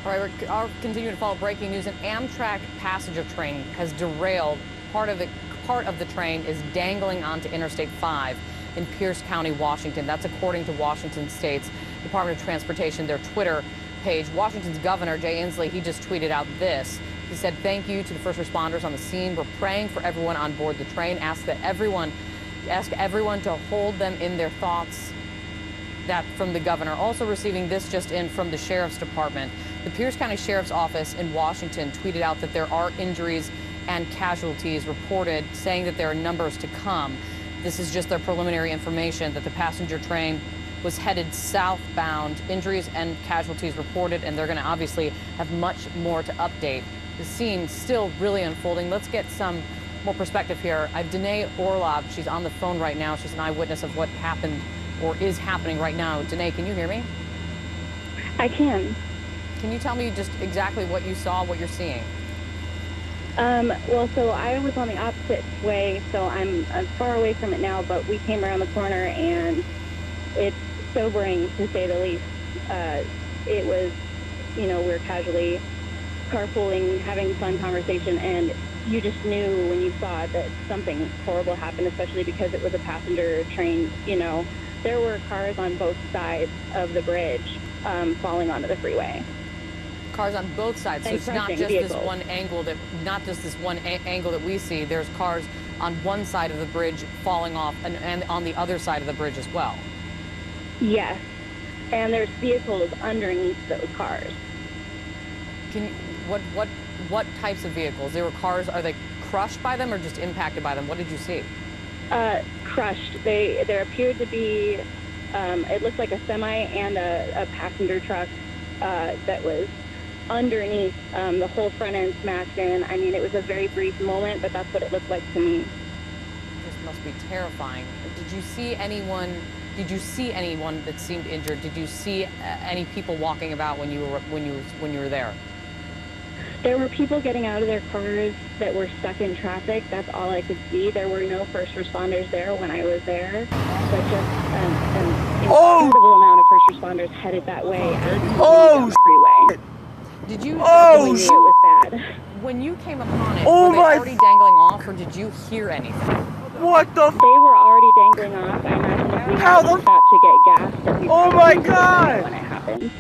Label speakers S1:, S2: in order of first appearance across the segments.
S1: All right, we're continuing to follow breaking news. An Amtrak passenger train has derailed. Part of the train is dangling onto Interstate 5 in Pierce County, Washington. That's according to Washington State's Department of Transportation, their Twitter page. Washington's governor, Jay Inslee, he just tweeted out this. He said, "Thank you to the first responders on the scene. We're praying for everyone on board the train. Ask everyone to hold them in their thoughts." That from the governor. Also receiving this just in from the sheriff's department. The Pierce County Sheriff's Office in Washington tweeted out that there are injuries and casualties reported, saying that there are numbers to come. This is just their preliminary information that the passenger train was headed southbound. Injuries and casualties reported, and they're going to obviously have much more to update. The scene still really unfolding. Let's get some more perspective here. I have Danae Orlov. She's on the phone right now. She's an eyewitness of what happened or is happening right now. Danae, can you hear me?
S2: I can.
S1: Can you tell me just exactly what you saw, what you're seeing?
S2: Well, so I was on the opposite way, so I'm far away from it now, but we came around the corner, and it's sobering, to say the least. It was, we were casually carpooling, having fun conversation, and you just knew when you saw it that something horrible happened, especially because it was a passenger train. There were cars on both sides of the bridge falling onto the freeway.
S1: Cars on both sides, so it's not just this one angle that we see. There's cars on one side of the bridge falling off, and on the other side of the bridge as well.
S2: Yes, and there's vehicles underneath those cars.
S1: What types of vehicles? There were cars. Are they crushed by them or just impacted by them? What did you see?
S2: Crushed. There appeared to be, it looked like a semi and a passenger truck that was underneath, the whole front end smashed in. I mean, it was a very brief moment, but that's what it looked like to me.
S1: This must be terrifying. Did you see anyone that seemed injured? Did you see any people walking about when you were there?
S2: There were people getting out of their cars that were stuck in traffic. That's all I could see. There were no first responders there when I was there, but just an incredible amount of first responders headed that way as down the freeway.
S1: Did you?
S2: It was bad.
S1: When you came upon it, were they already dangling off, or did you hear anything?
S3: What the?
S2: They were already dangling off. I imagine if we had stopped to get gas, that we when it happened.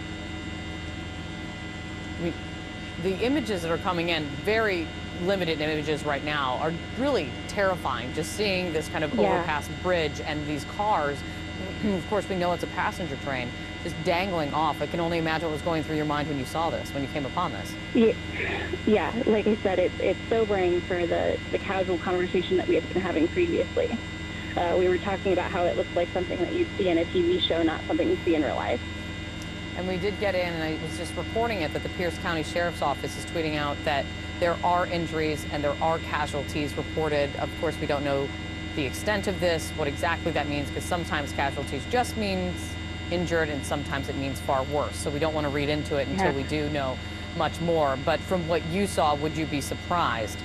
S1: The images that are coming in, very limited images right now, are really terrifying. Just seeing this kind of overpass bridge and these cars. Of course, we know it's a passenger train, just dangling off. I can only imagine what was going through your mind when you saw this, when you came upon this.
S2: Yeah, like I said, it's sobering for the casual conversation that we had been having previously. We were talking about how it looks like something that you'd see in a TV show, not something you see in real life.
S1: And we did get in, and I was just reporting it, that the Pierce County Sheriff's Office is tweeting out that there are injuries and there are casualties reported. Of course, we don't know the extent of this, what exactly that means, because sometimes casualties just means injured and sometimes it means far worse. So we don't want to read into it until we do know much more. But from what you saw, would you be surprised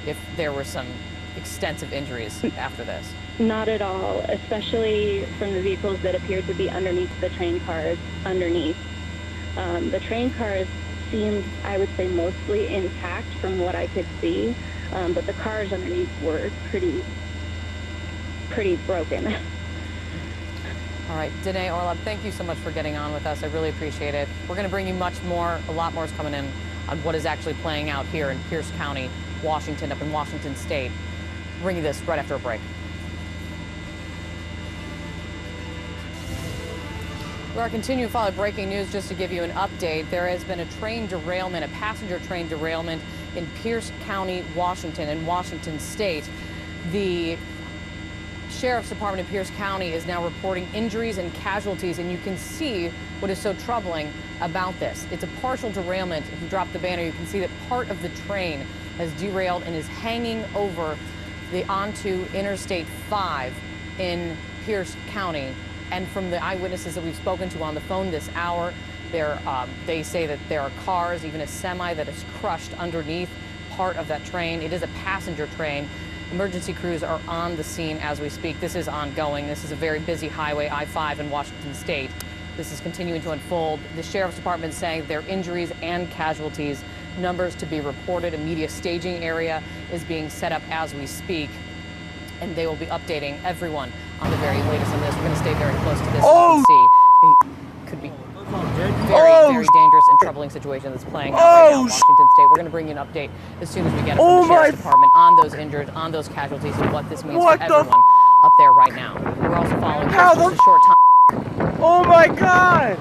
S1: if there were some extensive injuries after this?
S2: Not at all, especially from the vehicles that appeared to be underneath the train cars underneath. The train cars seemed, I would say, mostly intact from what I could see, but the cars underneath were pretty broken.
S1: All right, Danae Orlov, thank you so much for getting on with us. I really appreciate it. We're going to bring you much more, a lot more is coming in on what is actually playing out here in Pierce County, Washington, up in Washington State. Bring you this right after a break. We are continuing to follow breaking news. Just to give you an update, there has been a train derailment, a passenger train derailment in Pierce County, Washington, in Washington State. The Sheriff's Department in Pierce County is now reporting injuries and casualties, and you can see what is so troubling about this. It's a partial derailment. If you drop the banner, you can see that part of the train has derailed and is hanging over onto Interstate 5 in Pierce County. And from the eyewitnesses that we've spoken to on the phone this hour, they say that there are cars, even a semi, that is crushed underneath part of that train. It is a passenger train. Emergency crews are on the scene as we speak. This is ongoing. This is a very busy highway, I-5 in Washington State. This is continuing to unfold. The Sheriff's Department saying there are injuries and casualties, numbers to be reported. A media staging area is being set up as we speak, and they will be updating everyone on the very latest on this. We're going to stay very close to this.
S3: Oh!
S1: As you can see, it could be very dangerous and troubling situation that's playing out right now in Washington State. We're going to bring you an update as soon as we get it from the Sheriff's Department on those injured, on those casualties, and what this means for everyone up there right now. We're also following just a short time.
S3: Oh my God!